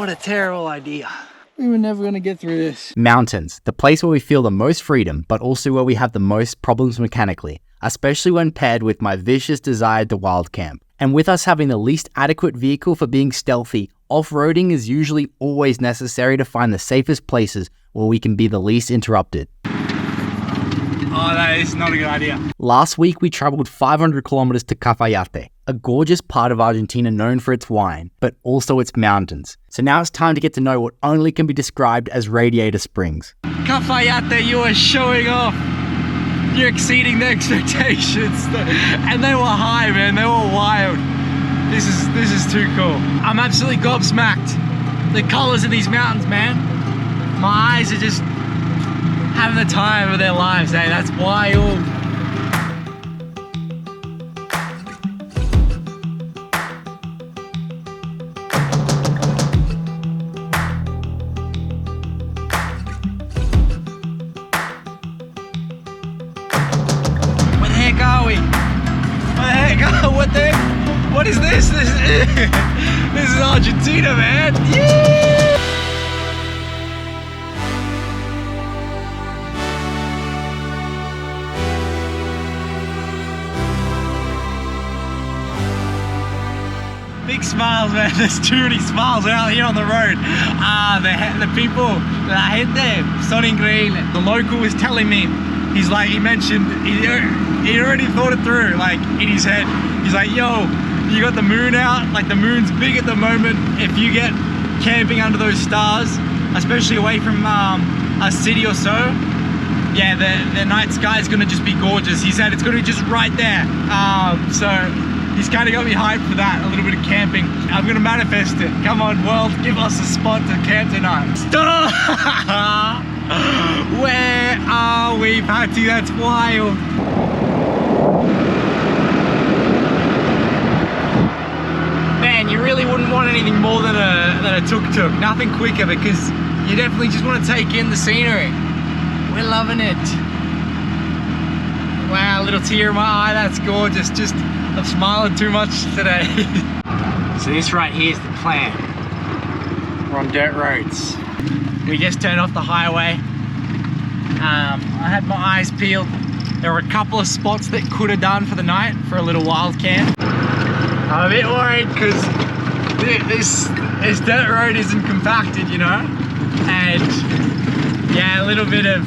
What a terrible idea. We were never going to get through this. Mountains, the place where we feel the most freedom, but also where we have the most problems mechanically, especially when paired with my vicious desire to wild camp. And with us having the least adequate vehicle for being stealthy, off-roading is usually always necessary to find the safest places where we can be the least interrupted. Oh, that is not a good idea. Last week we traveled 500 kilometers to Cafayate, a gorgeous part of Argentina known for its wine, but also its mountains. So now it's time to get to know what only can be described as Radiator Springs. Cafayate, you are showing off. You're exceeding the expectations. And they were high, man. They were wild. This is too cool. I'm absolutely gobsmacked. The colors of these mountains, man. My eyes are just having the time of their lives, eh? That's wild. Where the heck are we? What is this? This is Argentina, man. Yeah! Big smiles, man. There's too many smiles out here on the road. The people, la gente, son increíble. The local was telling me, he mentioned, he already thought it through, like in his head. He's like, yo, you got the moon out, like the moon's big at the moment. If you get camping under those stars, especially away from a city or so, yeah, the night sky is gonna just be gorgeous. He said it's gonna be just right there. So he's kind of got me hyped for that, a little bit of camping. I'm gonna manifest it. Come on, world, give us a spot to camp tonight. Stop! Where are we, Patty? That's wild. Man, you really wouldn't want anything more than a tuk-tuk. Nothing quicker, because you definitely just want to take in the scenery. We're loving it. Wow, a little tear in my eye. That's gorgeous. Just I'm smiling too much today. So this right here is the plan. We're on dirt roads. We just turned off the highway. I had my eyes peeled. There were a couple of spots that could have done for the night for a little wild camp. I'm a bit worried because this dirt road isn't compacted, you know? And yeah, a little bit of,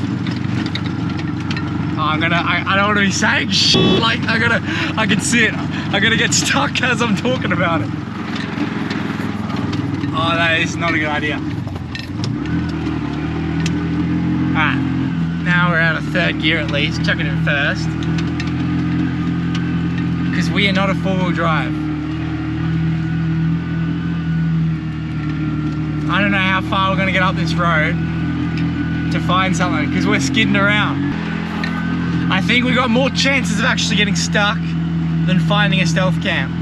I don't want to be saying shit, like I can see it. I'm gonna get stuck as I'm talking about it. Oh, that is not a good idea. Alright, now we're out of third gear at least, chuck it in first. Because we are not a four-wheel drive. I don't know how far we're gonna get up this road to find something, because we're skidding around. I think we got more chances of actually getting stuck than finding a stealth camp.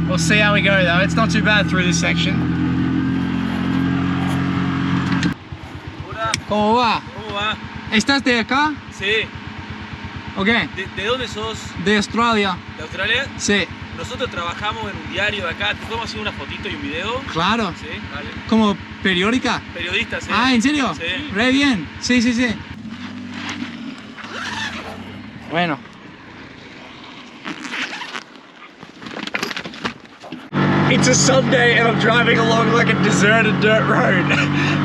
We'll see how we go though. It's not too bad through this section. Hola. ¿Cómo va? ¿Cómo va? ¿Estás de acá? Sí. Ok. ¿De dónde sos? De Australia. ¿De Australia? Sí. Nosotros trabajamos en un diario de acá. ¿Te podemos hacer una fotito y un video? Claro. Sí, vale. ¿Como periódica? Periodista, sí. Ah, ¿en serio? Sí. Re bien. Sí, sí, sí. Bueno. It's a Sunday and I'm driving along like a deserted dirt road.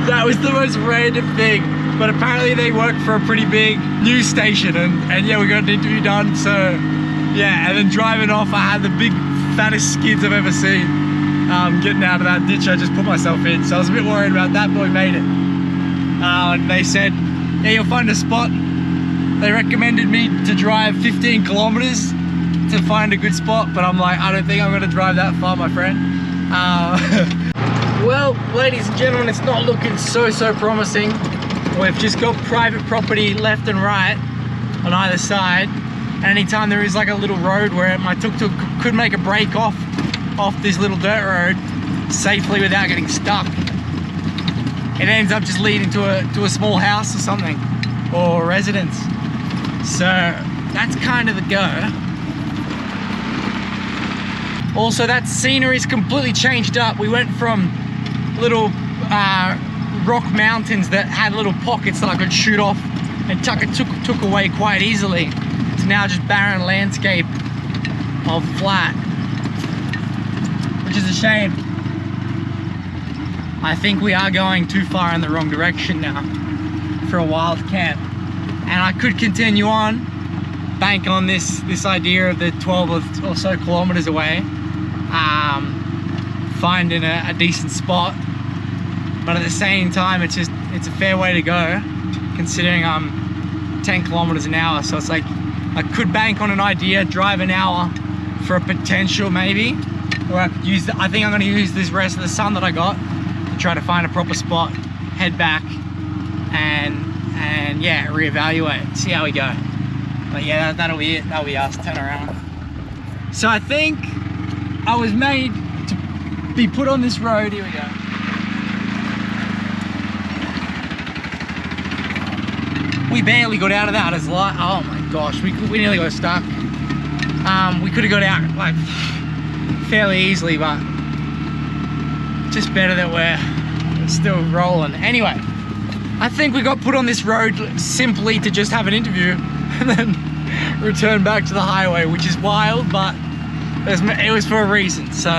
That was the most random thing. But apparently they work for a pretty big news station and yeah, we got an interview done, so yeah, and then driving off I had the big fattest skids I've ever seen. Getting out of that ditch I just put myself in, so I was a bit worried about that, but we made it. And they said, yeah, you'll find a spot. They recommended me to drive 15 kilometers to find a good spot, but I'm like, I don't think I'm gonna drive that far, my friend. Well, ladies and gentlemen, it's not looking so promising. We've just got private property left and right on either side. And anytime there is like a little road where my tuk-tuk could make a break off this little dirt road safely without getting stuck, it ends up just leading to a small house or something, or residence. So that's kind of the go. Also, that scenery's completely changed up. We went from little rock mountains that had little pockets that I could shoot off and took away quite easily to now just barren landscape of flat, which is a shame. I think we are going too far in the wrong direction now for a wild camp, and I could continue on, bank on this idea of the 12 or so kilometers away, finding a decent spot. But at the same time, it's a fair way to go, considering I'm 10 kilometers an hour. So it's like, I could bank on an idea, drive an hour for a potential maybe, or I could use, I think I'm gonna use this rest of the sun that I got to try to find a proper spot, head back, and yeah, reevaluate, see how we go. But yeah, that'll be it, that'll be us, turn around. So I think I was made to be put on this road, here we go. We barely got out of that as light. Oh my gosh, we nearly got stuck. We could have got out like fairly easily, but just better that we're still rolling. Anyway, I think we got put on this road simply to just have an interview and then return back to the highway, which is wild, but it was for a reason. So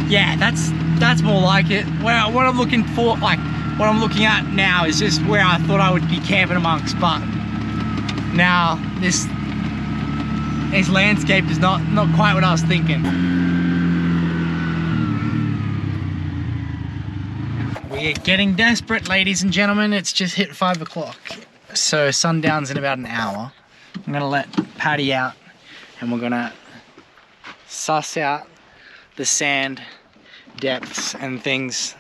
yeah, that's more like it. Well, what I'm looking for, like, what I'm looking at now is just where I thought I would be camping amongst, but now this landscape is not quite what I was thinking. We're getting desperate, ladies and gentlemen. It's just hit 5 o'clock, so sundown's in about an hour. I'm gonna let Patty out and we're gonna suss out the sand depths and things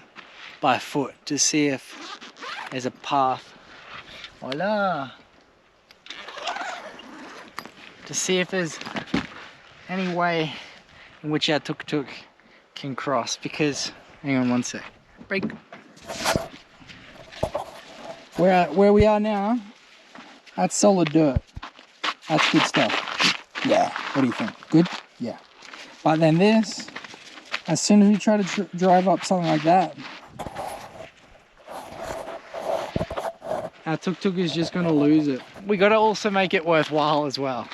by foot to see if there's a path. Voila! To see if there's any way in which our tuk-tuk can cross, because, hang on one sec, break. Where we are now, that's solid dirt. That's good stuff. Yeah, what do you think? Good? Yeah. But then this, as soon as we try to drive up something like that, our tuk-tuk is just gonna lose it. We gotta also make it worthwhile as well.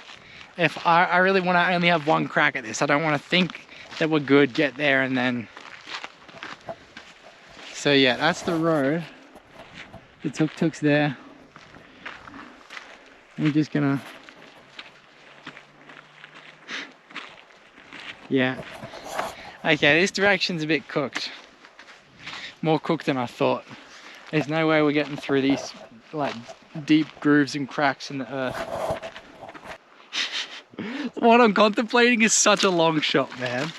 If I really wanna only have one crack at this, I don't wanna think that we're good, get there and then. So yeah, that's the road. The tuk-tuk's there. We're just gonna, yeah. Okay, this direction's a bit cooked. More cooked than I thought. There's no way we're getting through these like deep grooves and cracks in the earth. What I'm contemplating is such a long shot, man.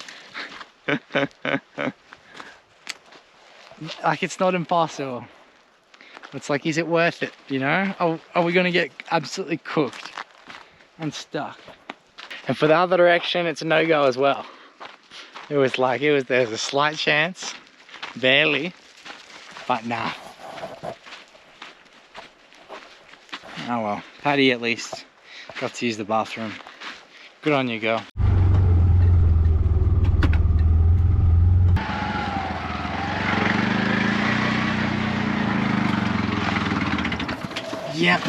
Like, it's not impossible. It's like, is it worth it, you know? Are we gonna get absolutely cooked and stuck? And for the other direction, it's a no-go as well. There's a slight chance, barely, but nah. Oh well, Patty at least got to use the bathroom. Good on you, girl. Yep.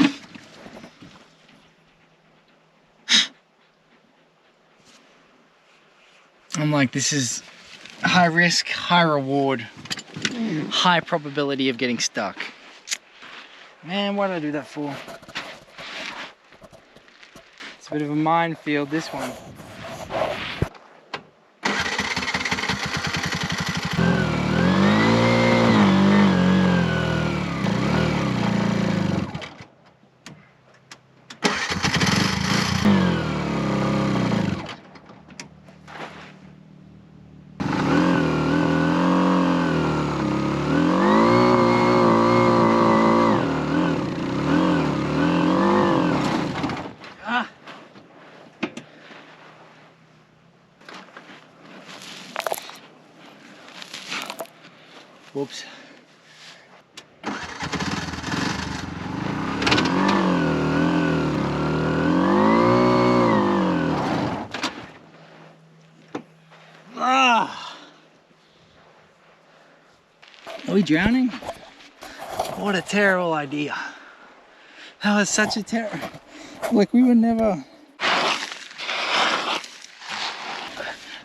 I'm like, this is high risk, high reward, high probability of getting stuck. Man, why did I do that for? It's a bit of a minefield, this one. Whoops. Are we drowning? What a terrible idea. That was such a terror. Like, we were never...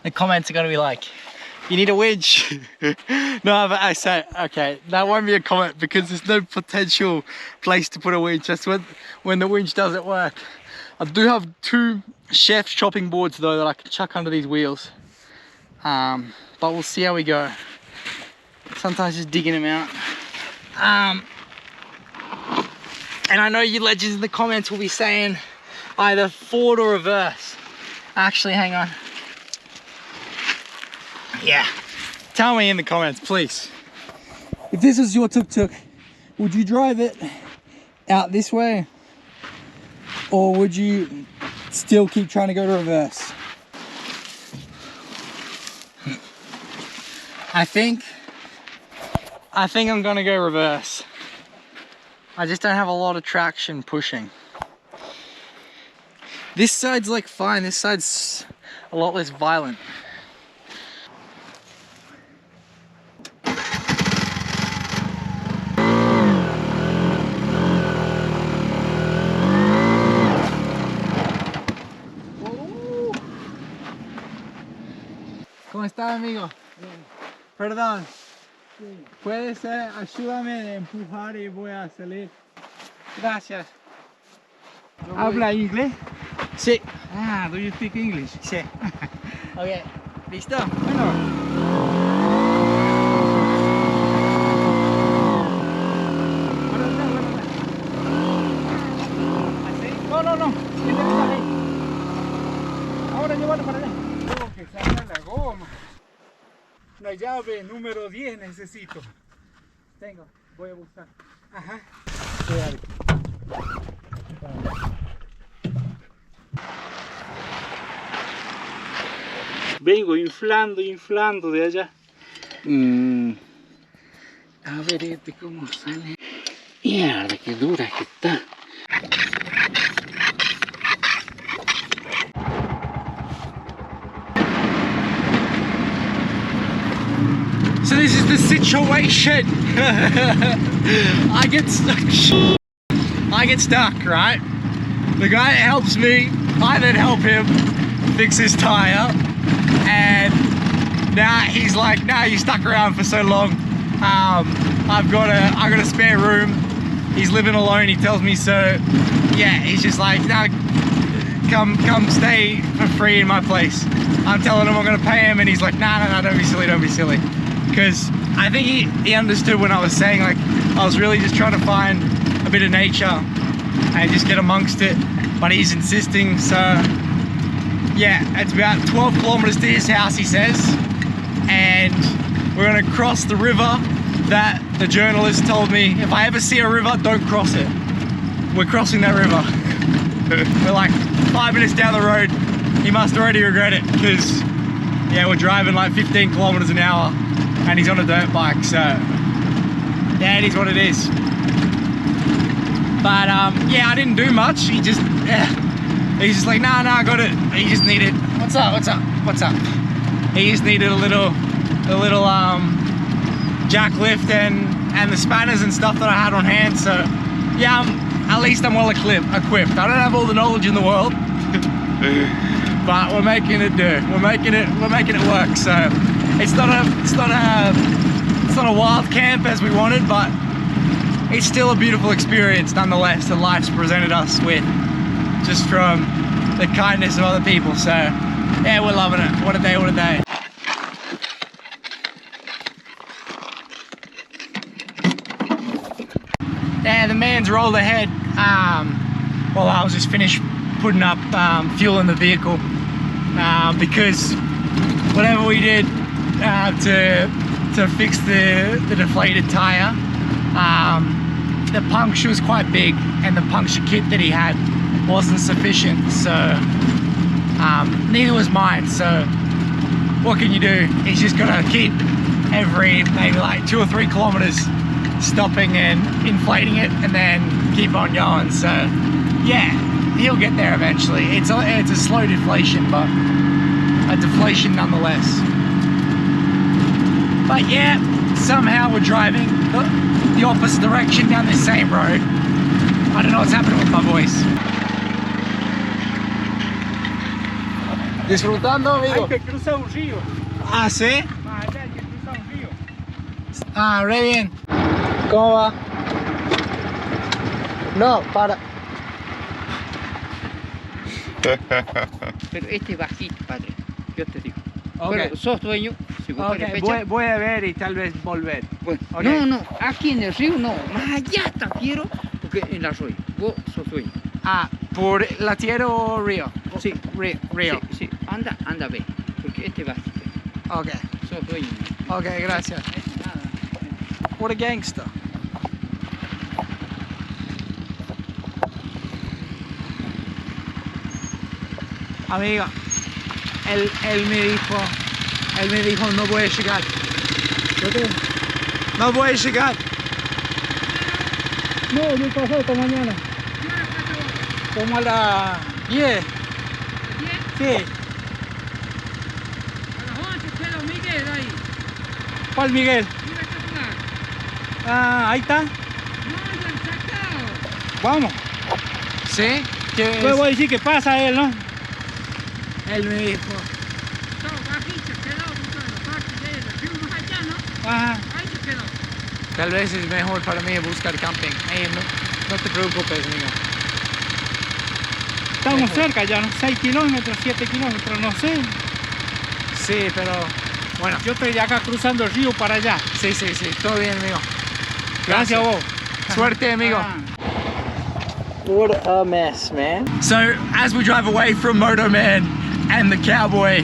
The comments are gonna be like, you need a winch. No, but I say, okay, that won't be a comment because there's no potential place to put a winch. That's when the winch doesn't work. I do have 2 chef's chopping boards though that I can chuck under these wheels. But we'll see how we go. Sometimes just digging them out. And I know you legends in the comments will be saying either forward or reverse. Actually, hang on. Yeah, tell me in the comments, please. If this is your tuk-tuk, would you drive it out this way? Or would you still keep trying to go to reverse? I think I'm gonna go reverse. I just don't have a lot of traction pushing. This side's like fine, this side's a lot less violent. ¿Cómo estás, amigo? Perdón. ¿Puedes ayúdame a empujar y voy a salir? Gracias. ¿Habla inglés? Sí. Ah, do you speak English? Sí. Ok, ¿listo? Bueno. No. Ahora llévalo para allá. Tengo que sacar la goma. La llave número 10 necesito. Tengo, voy a buscar. Ajá. Vengo inflando de allá. A ver este cómo sale. Mierda, qué dura que está. So this is the situation. I get stuck, right? The guy helps me, I then help him fix his tire, and now he's like, "No, you stuck around for so long. I got a spare room." He's living alone. He tells me so. Yeah, he's just like, "No, come stay for free in my place." I'm telling him I'm gonna pay him, and he's like, "No, don't be silly." Because I think he understood when I was saying, like, I was really just trying to find a bit of nature and just get amongst it, but he's insisting. So yeah, it's about 12 kilometers to his house, he says, and we're gonna cross the river that the journalist told me if I ever see a river, don't cross it. We're crossing that river. We're like 5 minutes down the road. He must already regret it because yeah, we're driving like 15 kilometers an hour and he's on a dirt bike, so yeah, it is what it is. But yeah, I didn't do much. He's just like, nah, I got it. He just needed, what's up? He just needed a little jack lift and the spanners and stuff that I had on hand. So yeah, at least I'm well equipped. I don't have all the knowledge in the world, but we're making it do. We're making it work. So it's not a wild camp as we wanted, but it's still a beautiful experience nonetheless that life's presented us with, just from the kindness of other people. So yeah, we're loving it. What a day. Yeah, the man's rolled ahead while I was just finished putting up fuel in the vehicle, because whatever we did to fix the deflated tire, the puncture was quite big and the puncture kit that he had wasn't sufficient, so neither was mine. So what can you do? He's just gotta keep every maybe like 2 or 3 kilometers stopping and inflating it and then keep on going. So yeah, he'll get there eventually. It's a slow deflation, but a deflation nonetheless. But yeah, somehow we're driving the opposite direction down the same road. I don't know what's happening with my voice. Disfrutando, amigo. Hay que cruzar un río. Ah, ¿sí? Más allá hay que cruzar un río. Ah, re bien. ¿Cómo va? No, para. Pero este es bajito, padre. Yo te digo. Ok. Pero sos dueño, si vos querés pechar. Voy a ver y tal vez volver. Bueno, ok. no, aquí en el río no. Más allá está fiero, porque en el arroyo. Vos sos dueño. Ah, ¿por la tierra o río? Sí, Río. Sí. Anda, ve. Porque este es bajito. Ok. Sos dueño. Ok, gracias. Nada. What a gangster. Amiga, él me dijo no voy a llegar. No voy a llegar. No, yo pasé esta mañana. Como a las 10. Sí. A las 11 quedó Miguel ahí. ¿Cuál Miguel? Mira qué lugar. Ah, ahí está. No, ya sacado. Vamos. ¿Sí? ¿Qué Pues es? voy a decir que pasa él, ¿no? Él me dijo. No, bajito quedó, en la parte de él. Fuimos más allá, ¿no? Ajá. Ahí se quedó. Tal vez es mejor para mí buscar camping. No te preocupes, amigo. Estamos Mejor. cerca ya, ¿no? 6 kilómetros, 7 kilómetros, no sé. Sí, pero bueno. Yo estoy de acá cruzando el río para allá. Sí, todo bien, amigo. Gracias a vos. Suerte, amigo. Ah. What a mess, man. So, as we drive away from Moto Man and the cowboy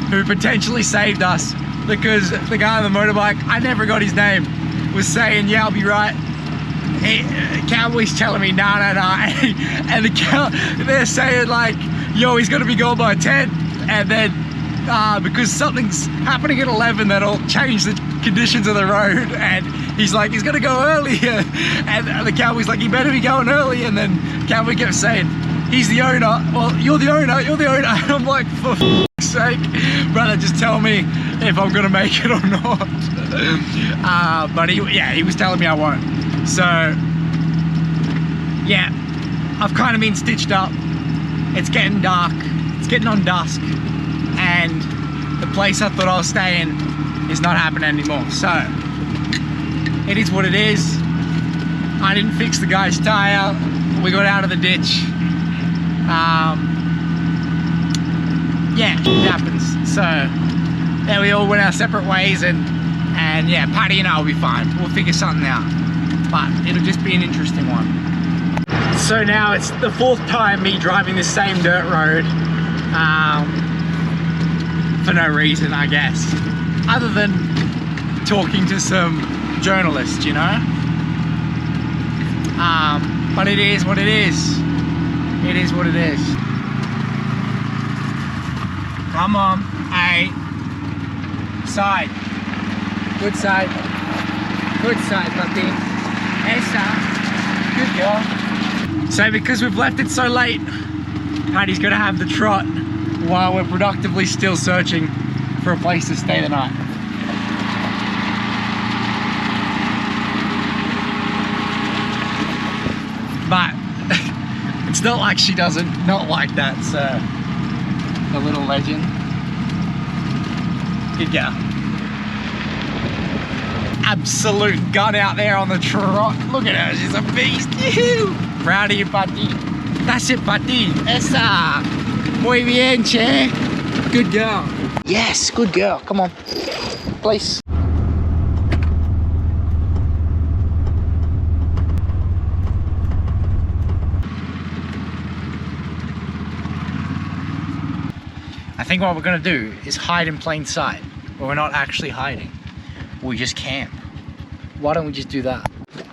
who potentially saved us, because the guy on the motorbike, I never got his name, was saying, yeah, I'll be right. Cowboy's telling me, no. And they're saying like, yo, he's gonna be gone by 10. And then, because something's happening at 11 that'll change the conditions of the road, and he's like, he's gonna go earlier, and the cowboy's like, he better be going early, and then cowboy kept saying, he's the owner, well, you're the owner, and I'm like, for f***'s sake, brother, just tell me if I'm gonna make it or not. But he was telling me I won't, so yeah, I've kind of been stitched up. It's getting dark, it's getting on dusk, and the place I thought I was staying is not happening anymore. So it is what it is. I didn't fix the guy's tire. We got out of the ditch. Yeah, it happens. So yeah, we all went our separate ways, and yeah, Patty and I will be fine. We'll figure something out, but it'll just be an interesting one. So now it's the 4th time me driving this same dirt road, for no reason, I guess, other than talking to some journalists, you know. But it is what it is. It is what it is. Come on, hey. Side. Good side. Good side, puppy. Esa. Good girl. So because we've left it so late, Patty's gonna have the trot while we're productively still searching for a place to stay the night. But it's not like she doesn't not like that, so a little legend. Good girl. Absolute gun out there on the trot. Look at her, she's a beast. Proud of you, Patty. That's it, Patty. Esa. Muy bien, che. Good girl. Yes, good girl. Come on. Please. I think what we're gonna do is hide in plain sight, but we're not actually hiding. We just camp. Why don't we just do that?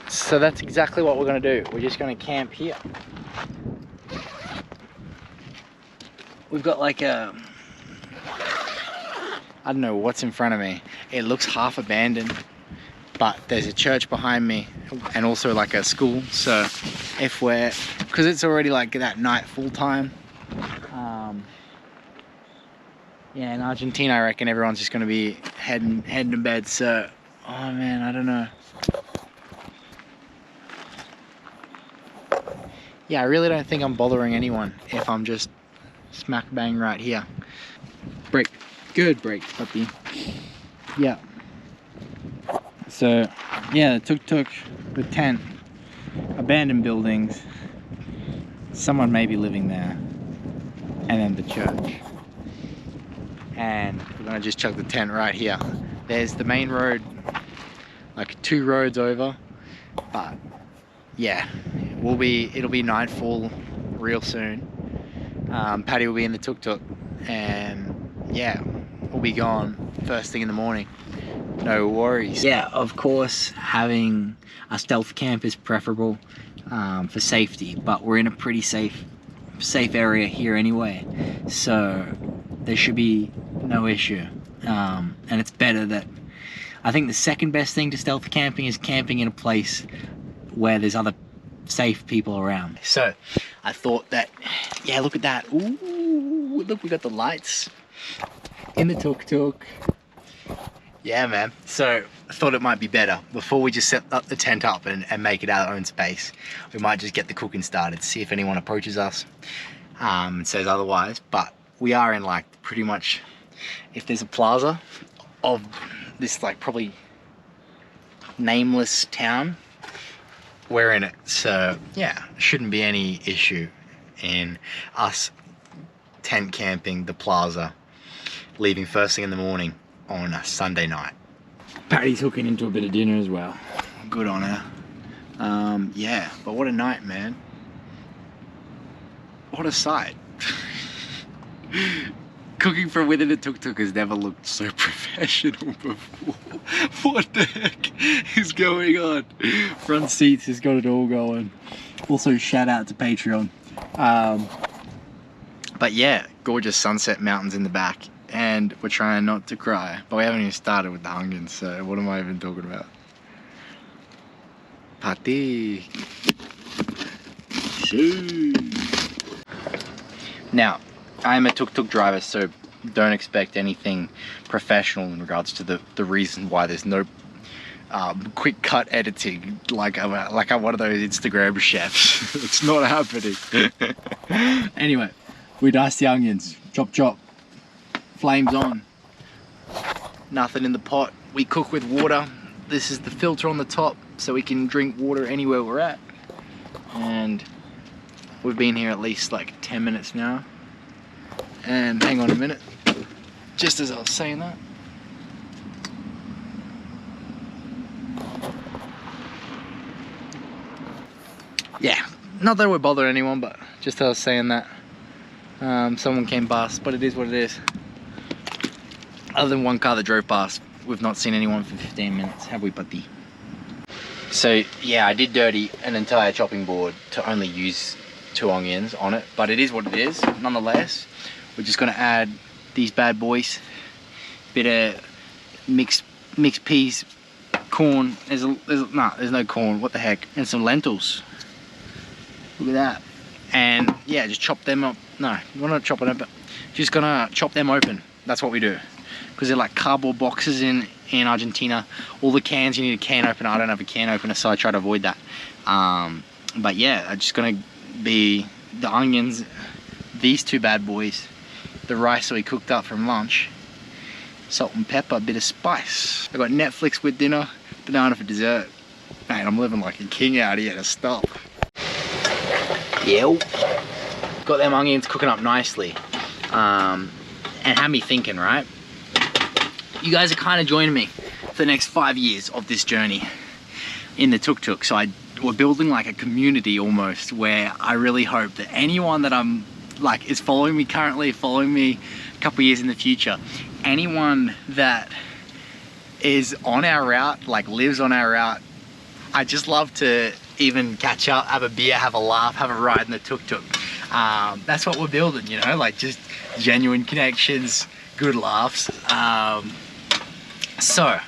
So that's exactly what we're gonna do. We're just gonna camp here. We've got like a, I don't know what's in front of me. It looks half abandoned, but there's a church behind me and also like a school. So if we're, because it's already like that night full time. Yeah, in Argentina, I reckon everyone's just gonna be heading to bed. So Oh man, I don't know. Yeah, I really don't think I'm bothering anyone if I'm just smack bang right here. Brake. Good brake, puppy. Yeah. So, yeah, the tuk-tuk, the tent, abandoned buildings, someone may be living there, and then the church. And we're gonna just chuck the tent right here. There's the main road, like 2 roads over, but yeah, it'll be nightfall real soon. Paddy will be in the tuk-tuk, and yeah, we'll be gone first thing in the morning. No worries. Yeah, of course, having a stealth camp is preferable for safety, but we're in a pretty safe area here anyway, so there should be no issue. And it's better that, I think the second best thing to stealth camping is camping in a place where there's other safe people around. So I thought that, yeah, look at that. Ooh, look, we got the lights in the tuk-tuk. Yeah, man. So I thought it might be better, before we just set up the tent up and make it our own space, we might just get the cooking started, see if anyone approaches us and says otherwise. But we are in like pretty much, if there's a plaza of this like probably nameless town, we're in it. So yeah, shouldn't be any issue in us tent camping the plaza, leaving first thing in the morning on a Sunday night. Patty's hooking into a bit of dinner as well. Good on her. Yeah, but what a night, man. What a sight. Cooking from within a tuk-tuk has never looked so professional before. What the heck is going on? Front seats has got it all going. Also, shout out to Patreon. But yeah, gorgeous sunset mountains in the back, and we're trying not to cry. But we haven't even started with the Hungans, so what am I even talking about? Party. Now, I'm a tuk-tuk driver, so don't expect anything professional in regards to the reason why there's no quick cut editing like I'm one of those Instagram chefs. It's not happening. Anyway, we dice the onions, chop chop, flames on, nothing in the pot. We cook with water. This is the filter on the top, so we can drink water anywhere we're at. And we've been here at least like 10 minutes now. And hang on a minute, just as I was saying that, yeah, not that it would bother anyone, but just as I was saying that, someone came past, but it is what it is. Other than one car that drove past, we've not seen anyone for 15 minutes, have we, buddy? So yeah, I did dirty an entire chopping board to only use 2 onions on it, but it is what it is. Nonetheless, we're just gonna add these bad boys, bit of mixed peas, corn. There's no corn. What the heck? And some lentils. Look at that. And yeah, just chop them up. No, we're not chopping it, but just gonna chop them open. That's what we do, because they're like cardboard boxes in Argentina. All the cans, you need a can opener. I don't have a can opener, so I try to avoid that. But yeah, I'm just gonna be the onions, these 2 bad boys, the rice that we cooked up from lunch, salt and pepper, a bit of spice. I got Netflix with dinner, banana for dessert. Man, I'm living like a king out here to stop. Yeah, got them onions cooking up nicely, and had me thinking, right? You guys are kind of joining me for the next 5 years of this journey in the tuk-tuk. So we're building like a community almost, where I really hope that anyone that I'm like is following me currently, following me a couple years in the future, anyone that is on our route, like lives on our route, I just love to even catch up, have a beer, have a laugh, have a ride in the tuk-tuk. That's what we're building, you know, like just genuine connections, good laughs. So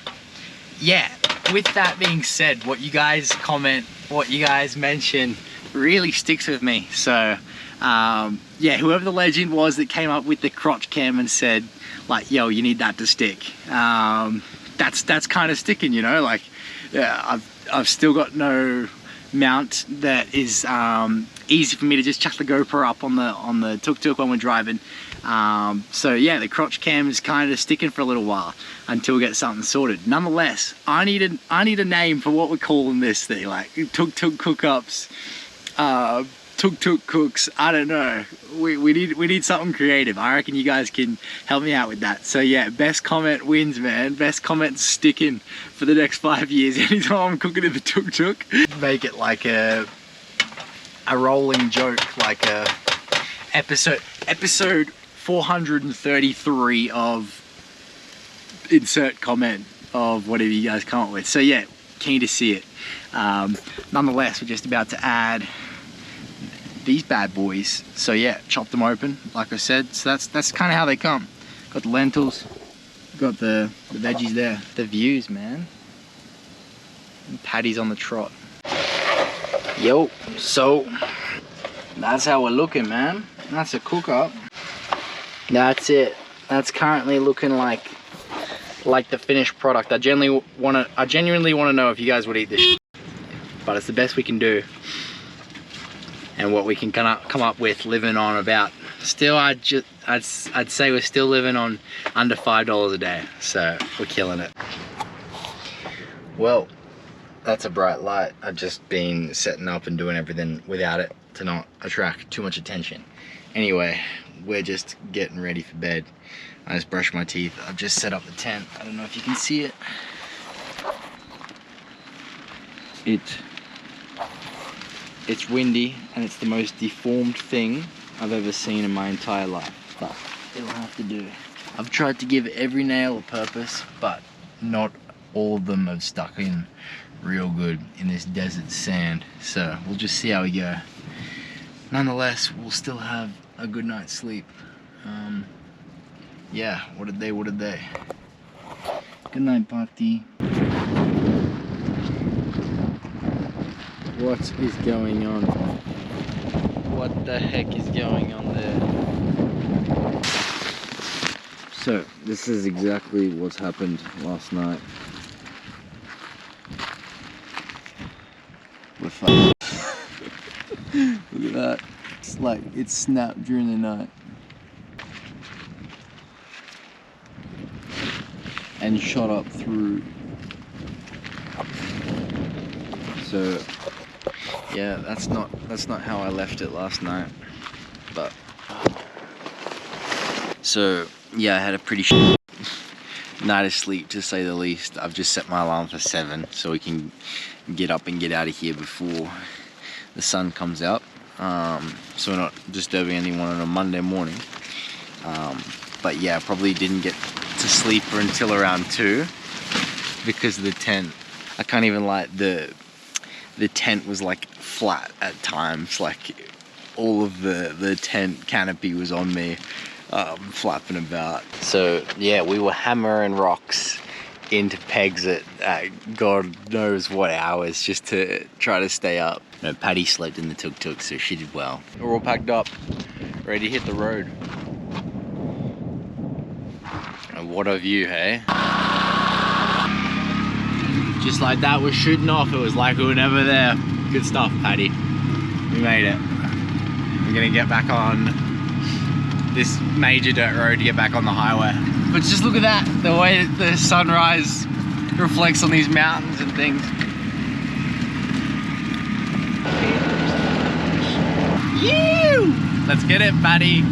yeah, with that being said, what you guys comment, what you guys mention really sticks with me. So yeah, whoever the legend was that came up with the crotch cam and said like, yo, you need that to stick, that's kind of sticking, you know. Like, yeah, I've still got no mount that is easy for me to just chuck the GoPro up on the tuk-tuk when we're driving. So yeah, the crotch cam is kind of sticking for a little while until we get something sorted. Nonetheless, I need a name for what we're calling this thing, like tuk-tuk cook-ups, tuk-tuk cooks. I don't know. We need something creative. I reckon you guys can help me out with that. So yeah, best comment wins, man. Best comment sticking for the next 5 years. Anytime I'm cooking in the tuk-tuk, make it like a rolling joke, like a episode 433 of insert comment of whatever you guys come up with. So yeah, keen to see it. Nonetheless, we're just about to add these bad boys. So yeah, chop them open, like I said. So that's kind of how they come. Got the lentils, got the veggies there. The views, man. And patties on the trot. Yo, so that's how we're looking, man. That's a cook up. That's it. That's currently looking like the finished product. I genuinely want to know if you guys would eat this, but it's the best we can do and what we can come up with living on about. Still, I'd say we're still living on under $5 a day, so we're killing it. Well, that's a bright light. I've just been setting up and doing everything without it to not attract too much attention. Anyway, we're just getting ready for bed. I just brushed my teeth. I've just set up the tent. I don't know if you can see it. It's windy and it's the most deformed thing I've ever seen in my entire life, but it'll have to do. I've tried to give every nail a purpose, but not all of them have stuck in real good in this desert sand. So we'll just see how we go. Nonetheless, we'll still have a good night's sleep. Yeah, what did they? Good night, party. What is going on? What the heck is going on there? So, this is exactly what's happened last night. We're fucked. Look at that. It's like it snapped during the night. And shot up through. So yeah, that's not how I left it last night. But so yeah, I had a pretty night of sleep, to say the least. I've just set my alarm for 7 so we can get up and get out of here before the sun comes out. So we're not disturbing anyone on a Monday morning. But yeah, I probably didn't get to sleep until around 2 because of the tent. I can't even lie, the tent was like flat at times. Like all of the tent canopy was on me, flapping about. So yeah, we were hammering rocks into pegs at God knows what hours just to try to stay up. No, Patty slept in the tuk-tuk, so she did well. We're all packed up, ready to hit the road. And what of you, hey? Just like that, we're shooting off. It was like we were never there. Good stuff, Patty. We made it. We're gonna get back on this major dirt road to get back on the highway. But just look at that, the way the sunrise reflects on these mountains and things. Let's get it, Patty.